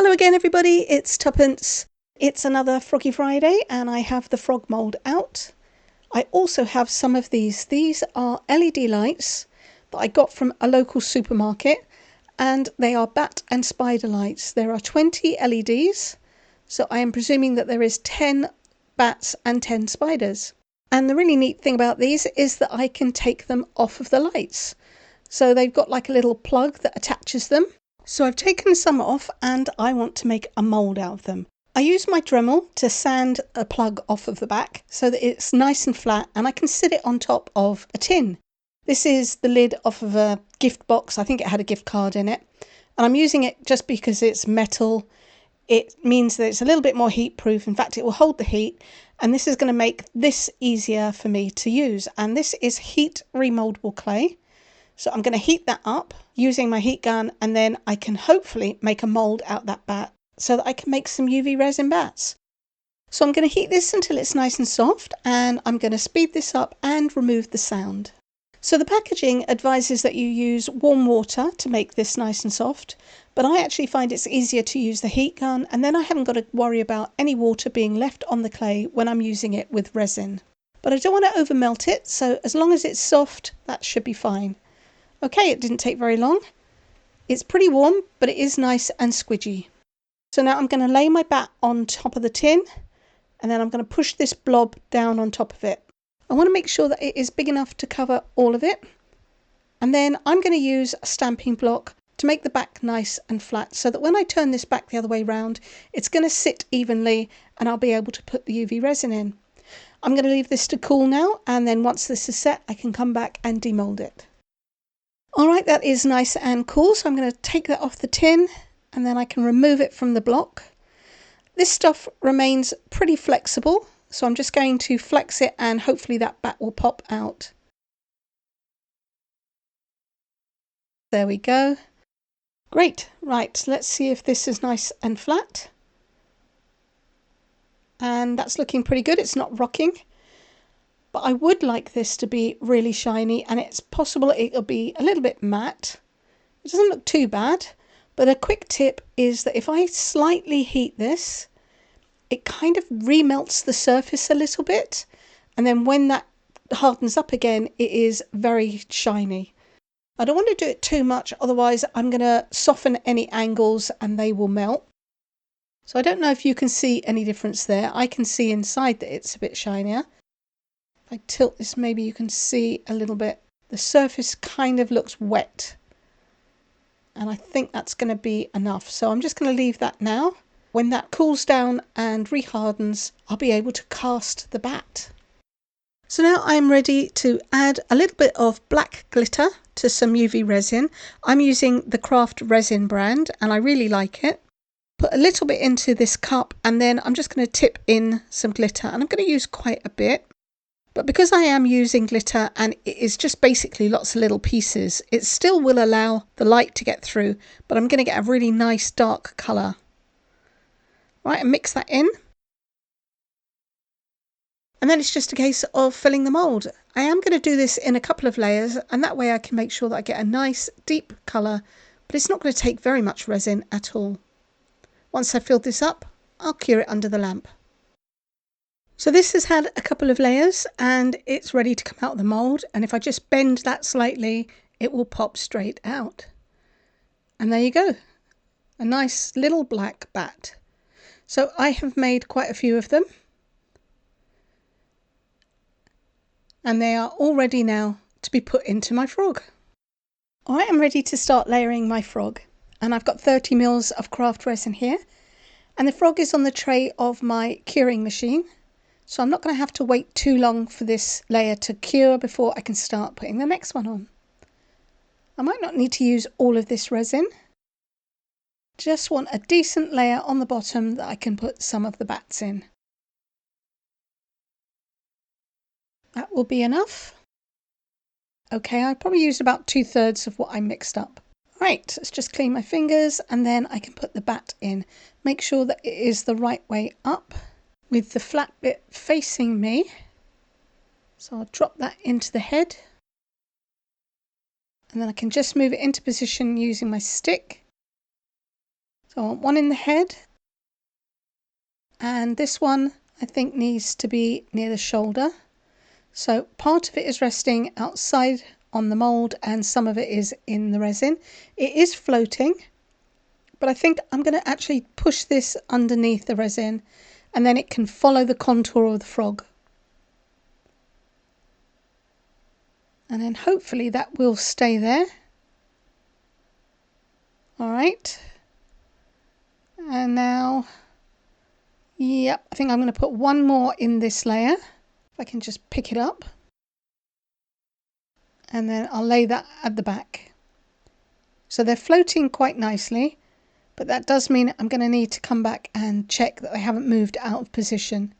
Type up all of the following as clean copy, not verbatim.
Hello again everybody, it's Tuppence. It's another Froggy Friday and I have the frog mould out. I also have some of these. These are LED lights that I got from a local supermarket and they are bat and spider lights. There are 20 LEDs, so I am presuming that there is 10 bats and 10 spiders. And the really neat thing about these is that I can take them off of the lights. So they've got like a little plug that attaches them. So I've taken some off and I want to make a mould out of them. I use my Dremel to sand a plug off of the back so that it's nice and flat and I can sit it on top of a tin. This is the lid off of a gift box. I think it had a gift card in it. And I'm using it just because it's metal. It means that it's a little bit more heat proof. In fact, it will hold the heat. And this is going to make this easier for me to use. And this is heat remoldable clay. So I'm going to heat that up using my heat gun, and then I can hopefully make a mould out that bat so that I can make some UV resin bats. So I'm going to heat this until it's nice and soft, and I'm going to speed this up and remove the sound. So the packaging advises that you use warm water to make this nice and soft, but I actually find it's easier to use the heat gun, and then I haven't got to worry about any water being left on the clay when I'm using it with resin. But I don't want to over melt it, so as long as it's soft, that should be fine. Okay, it didn't take very long. It's pretty warm, but it is nice and squidgy. So now I'm going to lay my bat on top of the tin, and then I'm going to push this blob down on top of it. I want to make sure that it is big enough to cover all of it. And then I'm going to use a stamping block to make the back nice and flat so that when I turn this back the other way round, it's going to sit evenly and I'll be able to put the UV resin in. I'm going to leave this to cool now, and then once this is set, I can come back and demold it. Alright, that is nice and cool, so I'm going to take that off the tin and then I can remove it from the block. This stuff remains pretty flexible, so I'm just going to flex it and hopefully that bat will pop out. There we go. Great, right, let's see if this is nice and flat. And that's looking pretty good, it's not rocking. But I would like this to be really shiny, and it's possible it'll be a little bit matte. It doesn't look too bad, but a quick tip is that if I slightly heat this, it kind of remelts the surface a little bit, and then when that hardens up again, it is very shiny. I don't want to do it too much, otherwise I'm going to soften any angles and they will melt. So I don't know if you can see any difference there. I can see inside that it's a bit shinier. If I tilt this, maybe you can see a little bit. The surface kind of looks wet, and I think that's going to be enough. So I'm just going to leave that now. When that cools down and rehardens, I'll be able to cast the bat. So now I'm ready to add a little bit of black glitter to some UV resin. I'm using the Craft Resin brand and I really like it. Put a little bit into this cup and then I'm just going to tip in some glitter, and I'm going to use quite a bit. But because I am using glitter and it is just basically lots of little pieces, it still will allow the light to get through, but I'm going to get a really nice dark colour. Right, and mix that in. And then it's just a case of filling the mould. I am going to do this in a couple of layers, and that way I can make sure that I get a nice deep colour, but it's not going to take very much resin at all. Once I've filled this up, I'll cure it under the lamp. So this has had a couple of layers and it's ready to come out of the mould, and if I just bend that slightly, it will pop straight out. And there you go, a nice little black bat. So I have made quite a few of them, and they are all ready now to be put into my frog. I am ready to start layering my frog, and I've got 30 mils of craft resin here, and the frog is on the tray of my curing machine. So I'm not going to have to wait too long for this layer to cure before I can start putting the next one on. I might not need to use all of this resin. Just want a decent layer on the bottom that I can put some of the bats in. That will be enough. Okay, I probably used about 2/3 of what I mixed up. Right, let's just clean my fingers and then I can put the bat in. Make sure that it is the right way up, with the flat bit facing me. So I'll drop that into the head, and then I can just move it into position using my stick, So I want one in the head, and this one I think needs to be near the shoulder. So part of it is resting outside on the mould and some of it is in the resin. It is floating, but I think I'm going to actually push this underneath the resin and then it can follow the contour of the frog. And then hopefully that will stay there. All right. And now, yep, I think I'm going to put one more in this layer. If I can just pick it up. And then I'll lay that at the back. So they're floating quite nicely, but that does mean I'm going to need to come back and check that they haven't moved out of position.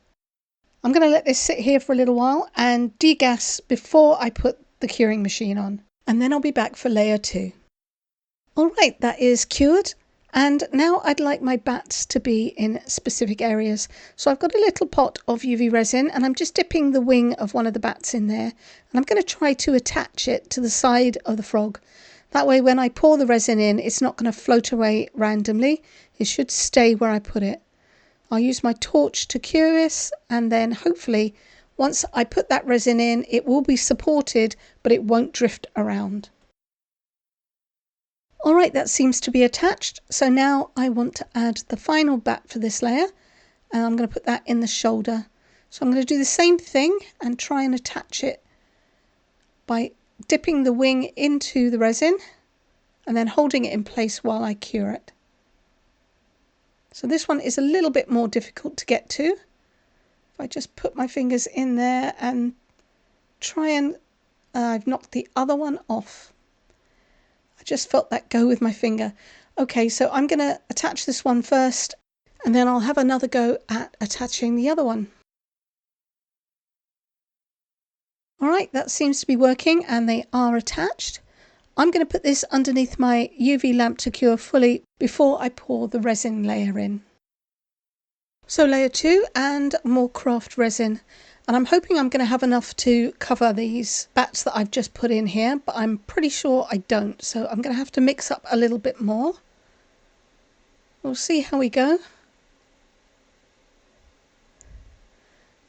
I'm going to let this sit here for a little while and degas before I put the curing machine on. And then I'll be back for layer 2. Alright, that is cured. And now I'd like my bats to be in specific areas. So I've got a little pot of UV resin and I'm just dipping the wing of one of the bats in there. And I'm going to try to attach it to the side of the frog. That way when I pour the resin in, it's not going to float away randomly. It should stay where I put it. I'll use my torch to cure this, and then hopefully once I put that resin in, it will be supported, but it won't drift around. Alright, that seems to be attached. So now I want to add the final bat for this layer, and I'm going to put that in the shoulder. So I'm going to do the same thing and try and attach it by dipping the wing into the resin and then holding it in place while I cure it. So this one is a little bit more difficult to get to. If I just put my fingers in there and try and I've knocked the other one off. I just felt that go with my finger. Okay, so I'm going to attach this one first and then I'll have another go at attaching the other one. Alright, that seems to be working and they are attached. I'm going to put this underneath my UV lamp to cure fully before I pour the resin layer in. So layer 2 and more craft resin. And I'm hoping I'm going to have enough to cover these bats that I've just put in here, but I'm pretty sure I don't. So I'm going to have to mix up a little bit more. We'll see how we go.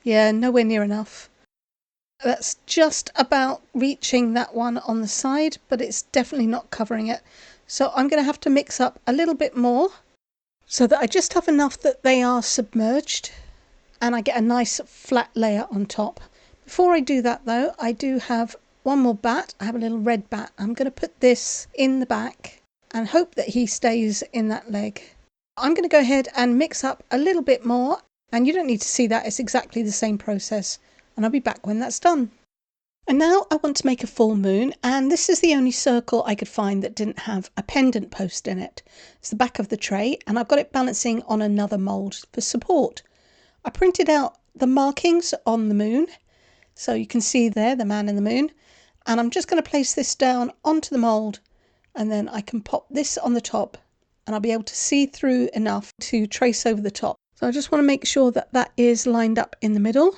Yeah, nowhere near enough. That's just about reaching that one on the side, but it's definitely not covering it. So I'm going to have to mix up a little bit more so that I just have enough that they are submerged and I get a nice flat layer on top. Before I do that though, I do have one more bat. I have a little red bat. I'm going to put this in the back and hope that he stays in that leg. I'm going to go ahead and mix up a little bit more, and you don't need to see that, it's exactly the same process. And I'll be back when that's done. And now I want to make a full moon, and this is the only circle I could find that didn't have a pendant post in it. It's the back of the tray, and I've got it balancing on another mould for support. I printed out the markings on the moon, so you can see there the man in the moon, and I'm just going to place this down onto the mould, and then I can pop this on the top, and I'll be able to see through enough to trace over the top. So I just want to make sure that that is lined up in the middle,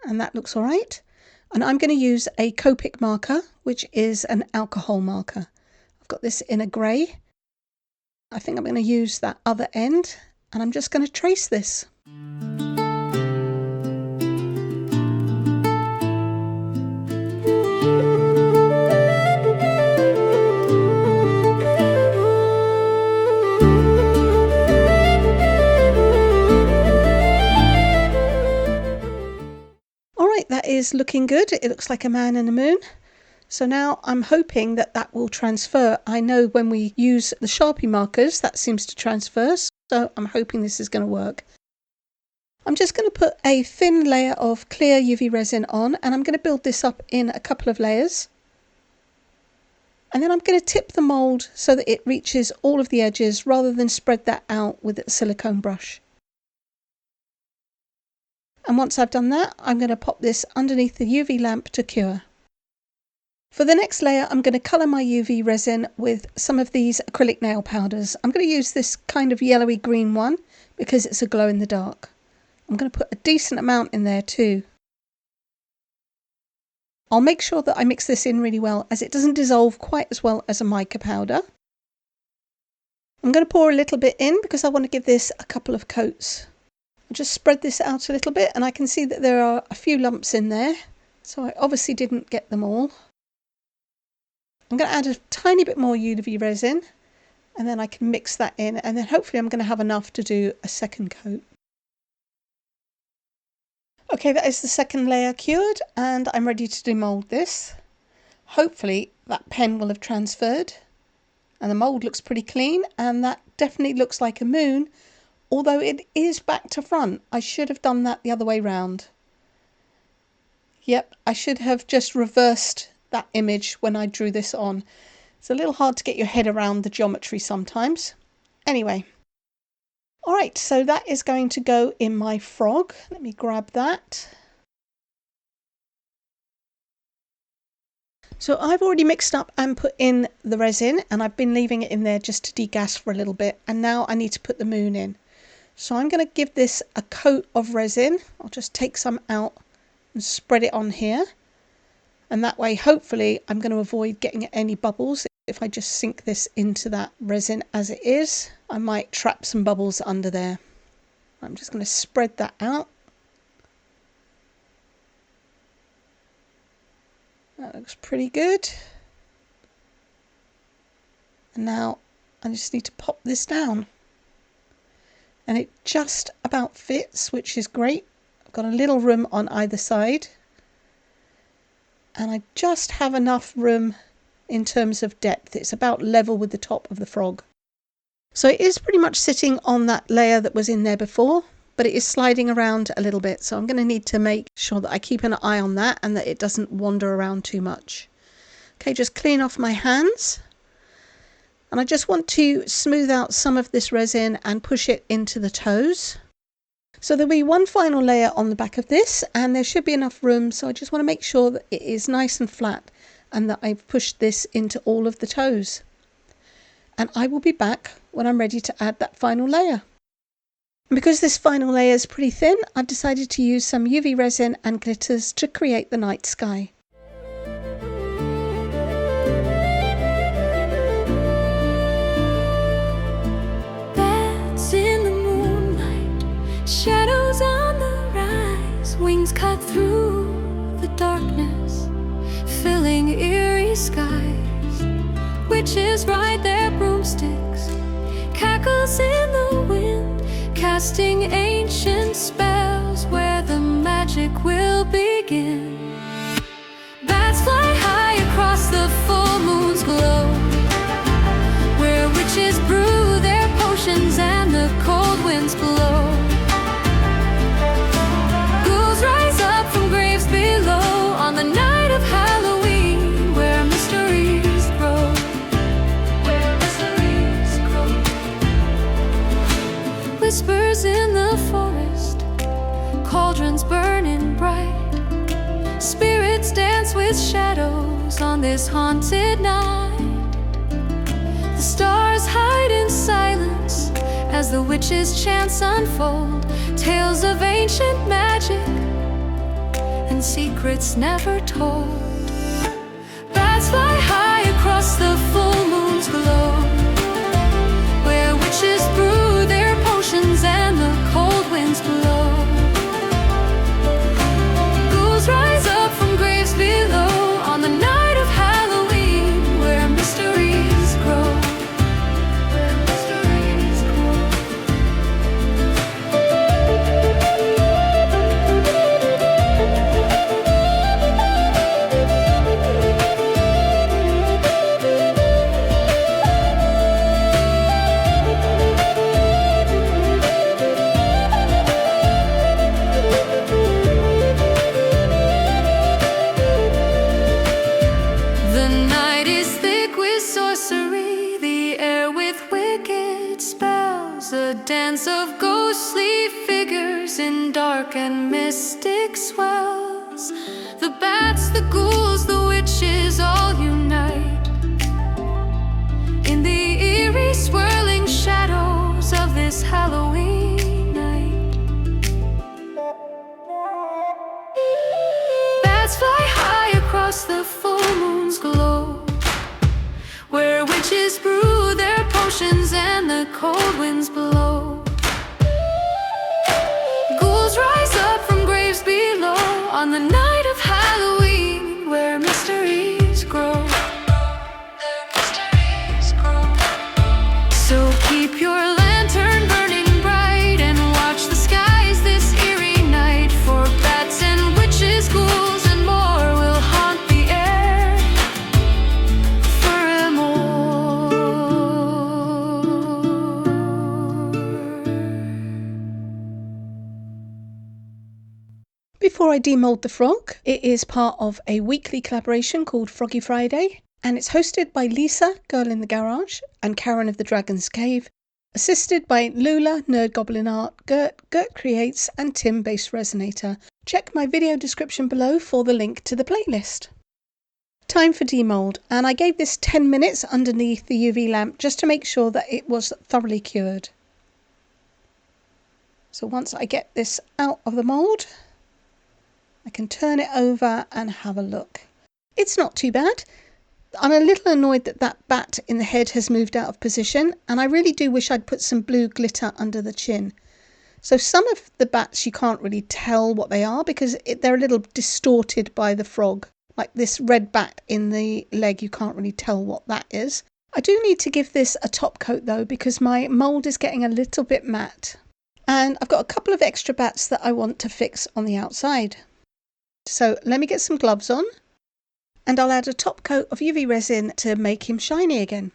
and that looks all right. And I'm going to use a Copic marker, which is an alcohol marker. I've got this in a grey. I think I'm going to use that other end, and I'm just going to trace this. That is looking good. It looks like a man and a moon. So now I'm hoping that that will transfer. I know when we use the Sharpie markers, that seems to transfer. So I'm hoping this is going to work. I'm just going to put a thin layer of clear UV resin on, and I'm going to build this up in a couple of layers. And then I'm going to tip the mould so that it reaches all of the edges rather than spread that out with a silicone brush. And once I've done that, I'm going to pop this underneath the UV lamp to cure. For the next layer, I'm going to colour my UV resin with some of these acrylic nail powders. I'm going to use this kind of yellowy green one because it's a glow in the dark. I'm going to put a decent amount in there too. I'll make sure that I mix this in really well as it doesn't dissolve quite as well as a mica powder. I'm going to pour a little bit in because I want to give this a couple of coats. I'll just spread this out a little bit, and I can see that there are a few lumps in there, so I obviously didn't get them all. I'm going to add a tiny bit more UV resin, and then I can mix that in, and then hopefully I'm going to have enough to do a second coat. Okay, that is the second layer cured, and I'm ready to demould this. Hopefully that pen will have transferred, and the mould looks pretty clean, and that definitely looks like a moon, although it is back to front. I should have done that the other way round. Yep, I should have just reversed that image when I drew this on. It's a little hard to get your head around the geometry sometimes. Anyway. Alright, so that is going to go in my frog. Let me grab that. So I've already mixed up and put in the resin, and I've been leaving it in there just to degas for a little bit, and now I need to put the moon in. So I'm going to give this a coat of resin. I'll just take some out and spread it on here, and that way hopefully I'm going to avoid getting any bubbles. If I just sink this into that resin as it is, I might trap some bubbles under there. I'm just going to spread that out. That looks pretty good. And now I just need to pop this down. And it just about fits, which is great. I've got a little room on either side. And I just have enough room in terms of depth. It's about level with the top of the frog. So it is pretty much sitting on that layer that was in there before, but it is sliding around a little bit. So I'm going to need to make sure that I keep an eye on that and that it doesn't wander around too much. Okay, just clean off my hands. And I just want to smooth out some of this resin and push it into the toes. So there'll be one final layer on the back of this, and there should be enough room. So I just want to make sure that it is nice and flat and that I've pushed this into all of the toes. And I will be back when I'm ready to add that final layer. And because this final layer is pretty thin, I've decided to use some UV resin and glitters to create the night sky. Bats in the moonlight, shadows on the rise, wings cut through the darkness, filling eerie skies. Witches ride their broomsticks, cackles in the wind, casting ancient spells where the magic will begin. Bats fly high across the full moon's glow, where witches brew their potions and the cold winds blow. Ghouls rise up from graves below on the night of Halloween, where mysteries grow. Whispers in the forest, cauldrons burning bright, spirits dance with shadows on this haunted night. The stars hide in silence as the witches' chants unfold, tales of ancient magic and secrets never told. Bats fly high across the full moon's glow, where witches brew their potions and the cold winds blow. Ghouls rise up from graves below on the night of Halloween, where mysteries grow. Where mysteries dance of ghostly figures in dark and mystic swells. The bats, the ghouls, the witches all unite in the eerie swirling shadows of this Halloween night. Bats fly high across the full moon's glow, where witches brew their potions and the the cold winds blow. Ghouls rise up from graves below on the night of Halloween, where mysteries grow. So keep your lantern burning bright and watch the skies this eerie night, for bats and witches, ghouls and more will haunt the air forevermore. Before I demold the frog, it is part of a weekly collaboration called Froggy Friday, and it's hosted by Lisa, Girl in the Garage, and Karen of the Dragon's Cave, assisted by Lula, Nerd Goblin Art, Gert Creates, and Tim, Bass Resonator. Check my video description below for the link to the playlist. Time for demold, and I gave this 10 minutes underneath the UV lamp just to make sure that it was thoroughly cured. So once I get this out of the mould, I can turn it over and have a look. It's not too bad. I'm a little annoyed that that bat in the head has moved out of position, and I really do wish I'd put some blue glitter under the chin. So some of the bats you can't really tell what they are because they're a little distorted by the frog. Like this red bat in the leg, you can't really tell what that is. I do need to give this a top coat though, because my mould is getting a little bit matte. And I've got a couple of extra bats that I want to fix on the outside. So let me get some gloves on, and I'll add a top coat of UV resin to make him shiny again.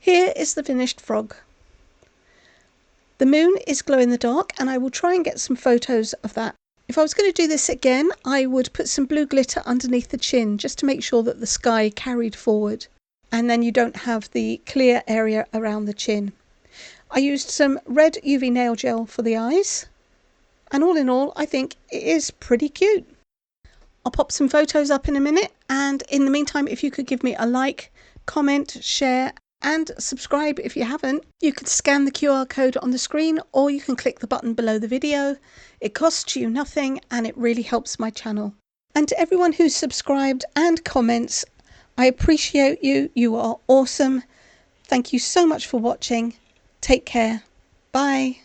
Here is the finished frog. The moon is glow in the dark, and I will try and get some photos of that. If I was going to do this again, I would put some blue glitter underneath the chin just to make sure that the sky carried forward, and then you don't have the clear area around the chin. I used some red UV nail gel for the eyes, and all in all I think it is pretty cute. I'll pop some photos up in a minute, and in the meantime, if you could give me a like, comment, share and subscribe if you haven't. You could scan the QR code on the screen, or you can click the button below the video. It costs you nothing and it really helps my channel. And to everyone who's subscribed and comments, I appreciate you. You are awesome. Thank you so much for watching. Take care. Bye.